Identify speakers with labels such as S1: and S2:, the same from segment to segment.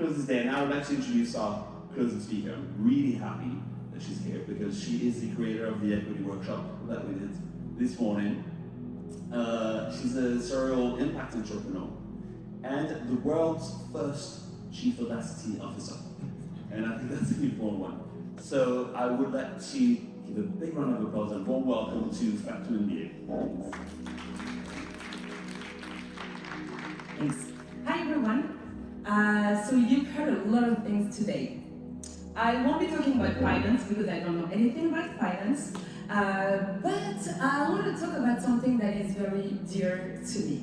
S1: Closest Day, and I would like to introduce our closing speaker. I'm really happy that she's here because she is the creator of the equity workshop that we did this morning. She's a serial impact entrepreneur and the world's first Chief Audacity Officer. And I think that's an important one. So I would like to give a big round of applause and warm welcome to Fatou Ndiaye.
S2: Thanks. Hi everyone. So you've heard a lot of things today. I won't be talking about finance because I don't know anything about finance, but I want to talk about something that is very dear to me.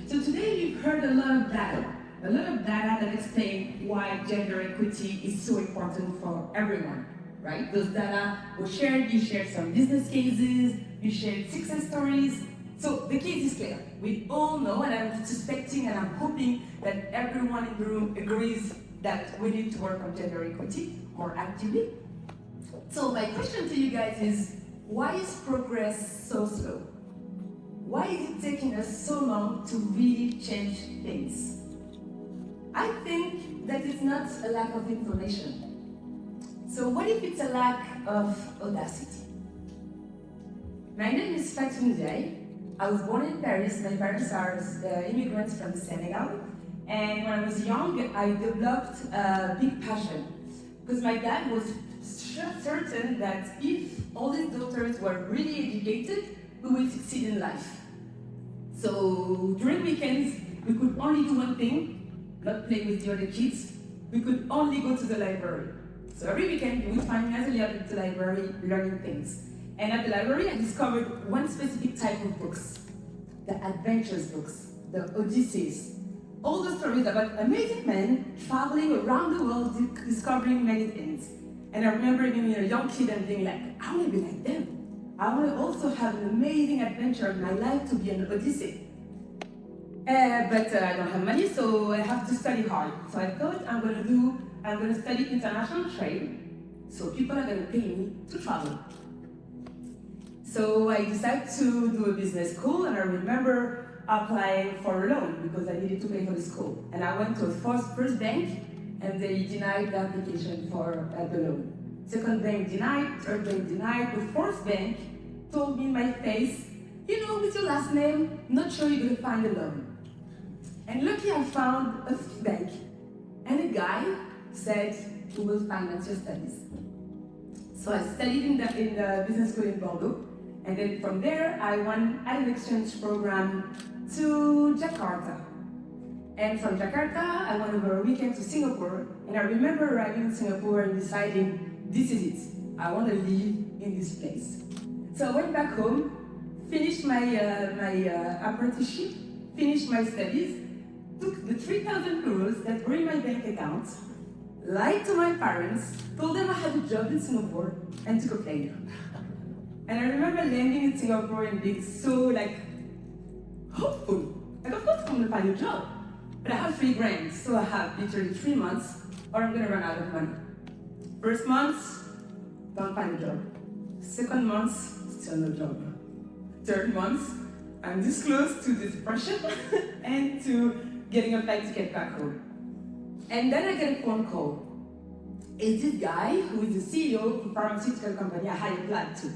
S2: So today you've heard a lot of data that explain why gender equity is so important for everyone, right? Those data were shared, you shared some business cases, you shared success stories. So the case is clear. We all know, and I'm suspecting and I'm hoping that everyone in the room agrees that we need to work on gender equity more actively. So my question to you guys is, why is progress so slow? Why is it taking us so long to really change things? I think that it's not a lack of information. So what if it's a lack of audacity? My name is Fatou Ndiaye. I was born in Paris. My parents are immigrants from Senegal. And when I was young, I developed a big passion. Because my dad was certain that if all his daughters were really educated, we would succeed in life. So during weekends, we could only do one thing, not play with the other kids. We could only go to the library. So every weekend, you would find me as a little at the library learning things. And at the library, I discovered one specific type of books, the adventures books, the Odysseys. All the stories about amazing men traveling around the world, discovering many things. And I remember being a young kid and being like, I want to be like them. I want to also have an amazing adventure in my life to be an Odyssey. But I don't have money, so I have to study hard. So I thought I'm going to study international trade, so people are going to pay me to travel. So I decided to do a business school, and I remember applying for a loan because I needed to pay for the school. And I went to a first bank, and they denied the application for the loan. Second bank denied, third bank denied. The fourth bank told me in my face, you know, with your last name, not sure you're going to find a loan. And luckily I found a fifth bank, and a guy said, we will finance your studies. So I studied in the business school in Bordeaux. And then from there, I went at an exchange program to Jakarta. And from Jakarta, I went over a weekend to Singapore. And I remember arriving in Singapore and deciding, this is it. I want to live in this place. So I went back home, finished my apprenticeship, finished my studies, took the 3,000 euros that were in my bank account, lied to my parents, told them I had a job in Singapore, and took a plane. And I remember landing in Singapore and being so hopeful. Of course I'm gonna find a job. But I have 3 grand, so I have literally 3 months or I'm gonna run out of money. First month, don't find a job. Second month, still no job. Third month, I'm this close to depression and to getting a flight ticket back home. And then I get a phone call. It's this guy who is the CEO of a pharmaceutical company I had applied to.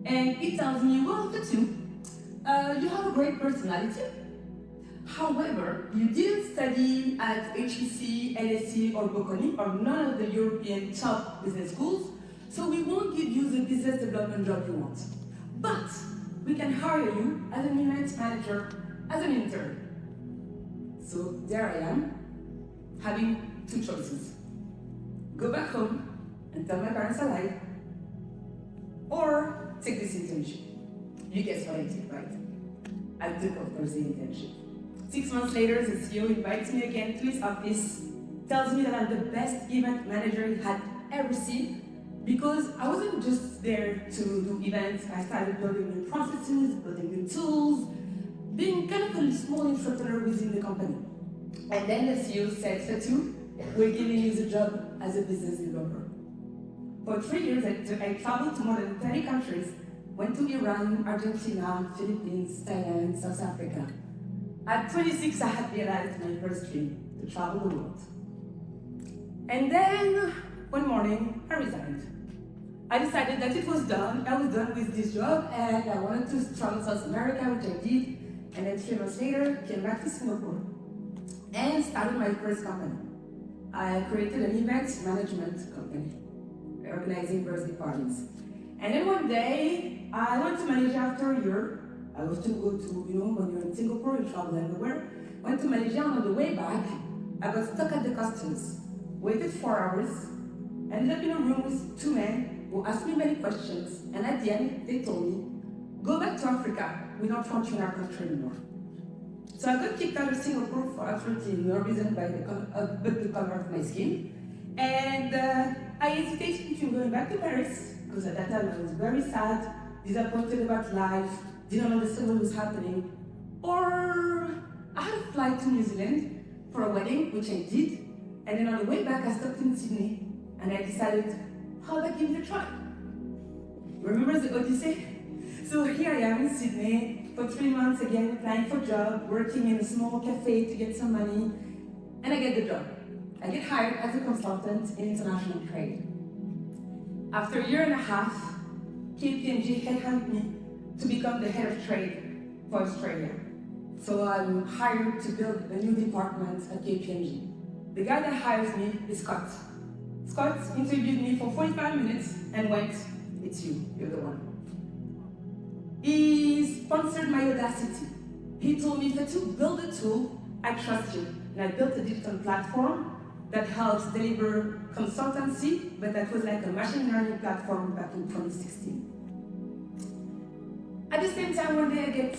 S2: And he tells me, well, Fatou, you have a great personality. However, you didn't study at HEC, LSE, or Bocconi, or none of the European top business schools, so we won't give you the business development job you want. But we can hire you as an event manager, as an intern. So there I am, having 2 choices. Go back home and tell my parents I lied, or take this internship. You guess what I did, right? I took, of course, the internship. 6 months later, the CEO invites me again to his office, tells me that I'm the best event manager he had ever seen, because I wasn't just there to do events. I started building new processes, building new tools, being kind of a small entrepreneur within the company. And then the CEO said, Fatou, we're giving you the job as a business developer. For 3 years, I traveled to more than 30 countries, went to Iran, Argentina, Philippines, Thailand, South Africa. At 26, I had realized my first dream, to travel the world. And then one morning, I resigned. I decided that it was done. I was done with this job, and I wanted to travel South America, which I did. And then 3 months later, came back to Singapore and started my first company. I created an event management company, organizing birthday parties. And then one day, I went to Malaysia after a year. I often go to, when you're in Singapore, you travel everywhere. Went to Malaysia, and on the way back, I got stuck at the customs. Waited 4 hours, ended up in a room with 2 men who asked me many questions, and at the end, they told me, go back to Africa, we don't want you in our country anymore. So I got kicked out of Singapore for absolutely no reason but the color of my skin. And I hesitated between going back to Paris, because at that time I was very sad, disappointed about life, didn't understand what was happening, or I had a flight to New Zealand for a wedding, which I did, and then on the way back I stopped in Sydney, and I decided, how about give it a try? Remember the Odyssey? So here I am in Sydney for 3 months again, applying for a job, working in a small cafe to get some money, and I get the job. I get hired as a consultant in international trade. After a year and a half, KPMG headhunted me to become the head of trade for Australia. So I'm hired to build a new department at KPMG. The guy that hires me is Scott. Scott interviewed me for 45 minutes and went, it's you, you're the one. He sponsored my audacity. He told me, Fatou, build a tool, I trust you. And I built a digital platform that helps deliver consultancy, but that was like a machine learning platform back in 2016. At the same time, one day I get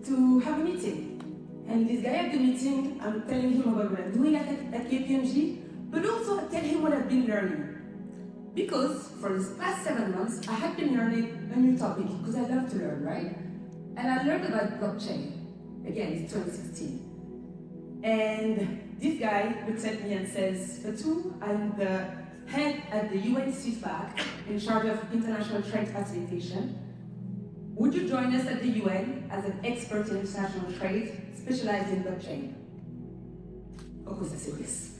S2: to have a meeting. And this guy at the meeting, I'm telling him about what I'm doing at KPMG, but also I tell him what I've been learning. Because for this past 7 months, I had been learning a new topic, because I love to learn, right? And I learned about blockchain. Again, it's 2016. And this guy looks at me and says, Fatou, I'm the head at the UN CFAC, in charge of international trade facilitation. Would you join us at the UN as an expert in international trade, specialized in blockchain? Of course I said yes.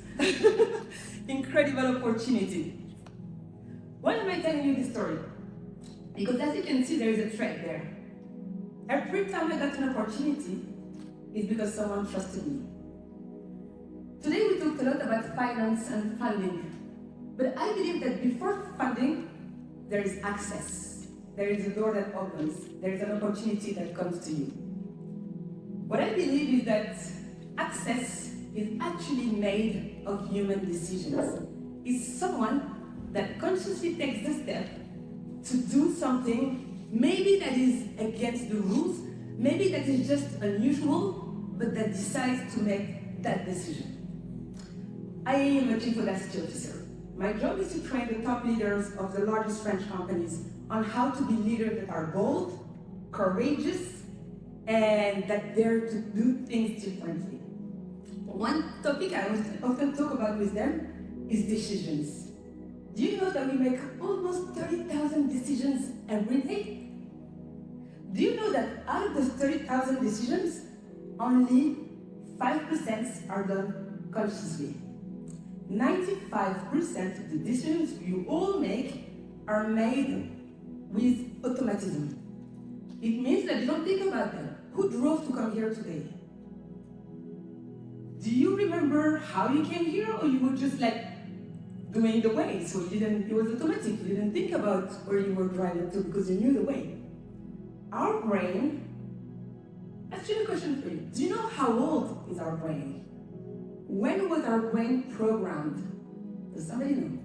S2: Incredible opportunity. Why am I telling you this story? Because as you can see, there is a thread there. Every time I got an opportunity, it's because someone trusted me. Today we talked a lot about finance and funding, but I believe that before funding, there is access. There is a door that opens. There is an opportunity that comes to you. What I believe is that access is actually made of human decisions. It's someone that consciously takes the step to do something, maybe that is against the rules, maybe that is just unusual, but that decides to make that decision. I am a chief audacity officer. My job is to train the top leaders of the largest French companies on how to be leaders that are bold, courageous, and that dare to do things differently. One topic I often talk about with them is decisions. Do you know that we make almost 30,000 decisions every day? Do you know that out of those 30,000 decisions, only 5% are done consciously? 95% of the decisions you all make are made with automatism. It means that you don't think about them. Who drove to come here today? Do you remember how you came here, or you were just like doing the way? So it was automatic. You didn't think about where you were driving to because you knew the way. Our brain, actually a question for you. Do you know how old is our brain? When was our brain programmed? Does somebody know?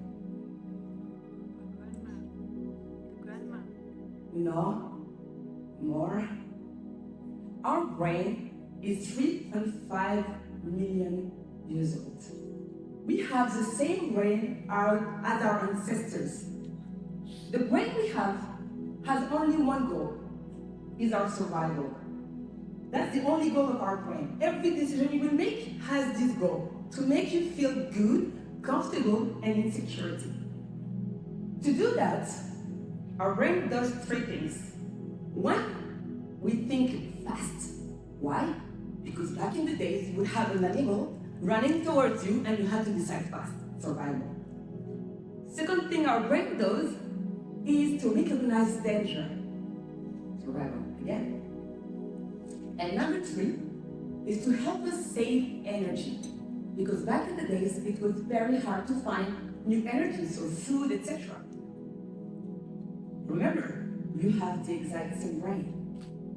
S3: Grandma.
S2: No. More. Our brain is 3.5 million years old. We have the same brain as our ancestors. The brain we have has only one goal, is our survival. That's the only goal of our brain. Every decision you will make has this goal, to make you feel good, comfortable, and in security. To do that, our brain does 3 things. 1, we think fast. Why? Because back in the days, you would have an animal running towards you and you had to decide fast. survival. Second thing our brain does is to recognize danger. Survival again. And number 3 is to help us save energy. Because back in the days, it was very hard to find new energy, so food, etc. Remember, you have the exact same brain.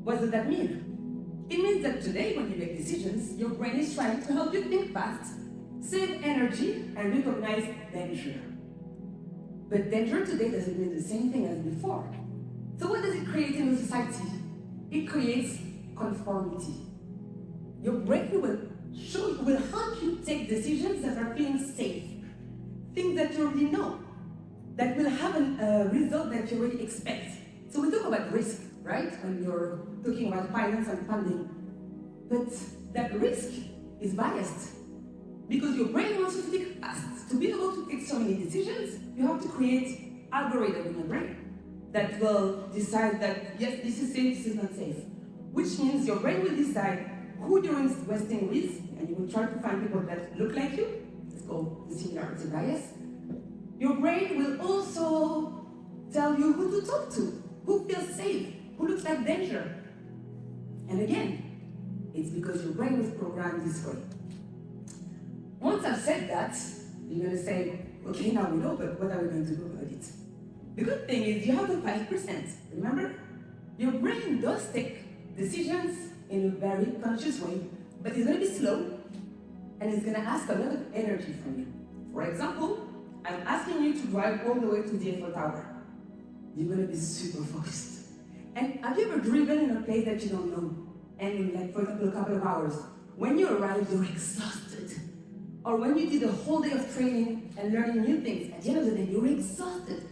S2: What does that mean? It means that today, when you make decisions, your brain is trying to help you think fast, save energy, and recognize danger. But danger today doesn't mean the same thing as before. So what does it create in the society? It creates conformity. Your brain will help you take decisions that are feeling safe, things that you already know, that will have a result that you already expect. So we talk about risk, right? When you're talking about finance and funding. But that risk is biased because your brain wants you to think fast. To be able to take so many decisions, you have to create algorithms in your brain that will decide that, yes, this is safe, this is not safe. Which means your brain will decide who you're investing with, and you will try to find people that look like you. It's called the similarity bias. Your brain will also tell you who to talk to, who feels safe, who looks like danger. And again, it's because your brain was programmed this way. Once I've said that, you're going to say, okay, now we know, but what are we going to do about it? The good thing is you have the 5%, remember? Your brain does take decisions in a very conscious way, but it's going to be slow, and it's going to ask a lot of energy from you. For example, I'm asking you to drive all the way to the Eiffel Tower. You're going to be super focused. And have you ever driven in a place that you don't know? And like, for example, a couple of hours. When you arrive, you're exhausted. Or when you did a whole day of training and learning new things, at the end of the day, you're exhausted.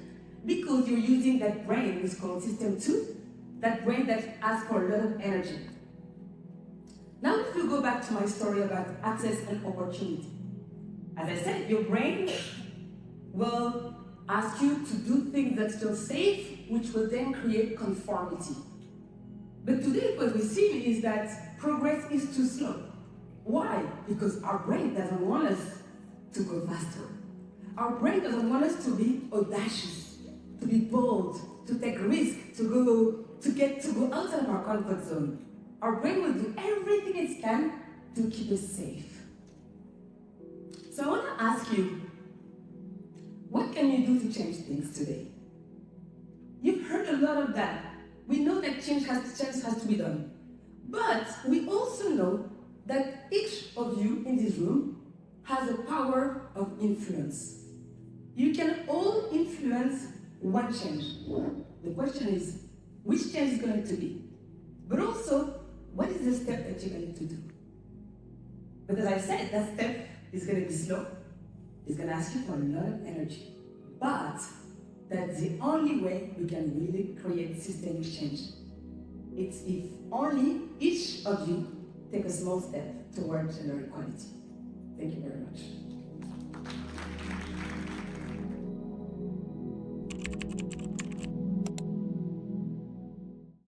S2: Because you're using that brain, it's called system 2, that brain that asks for a lot of energy. Now if we go back to my story about access and opportunity. As I said, your brain will ask you to do things that feel safe, which will then create conformity. But today what we see is that progress is too slow. Why? Because our brain doesn't want us to go faster. Our brain doesn't want us to be audacious, to be bold, to take risks, to go outside of our comfort zone. Our brain will do everything it can to keep us safe. So I want to ask you, what can you do to change things today? You've heard a lot of that. We know that change has to be done. But we also know that each of you in this room has a power of influence. You can all influence one change. The question is, which change is going to be? But also, what is the step that you're going to do? But as I said, that step is going to be slow. It's going to ask you for a lot of energy. But that's the only way we can really create systemic change. It's if only each of you take a small step towards gender equality. Thank you very much.